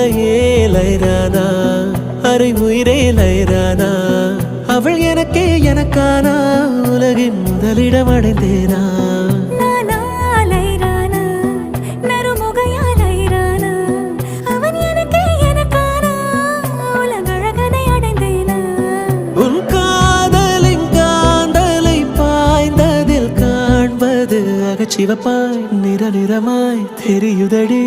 உலகையே லைரானா அரை உயிரே லைரானா அவள் எனக்கே எனக்கானா உலகின் முதலிடம் அடைந்தேனா சிவப்பாய் நிற நிறமாய் தெரியுதடி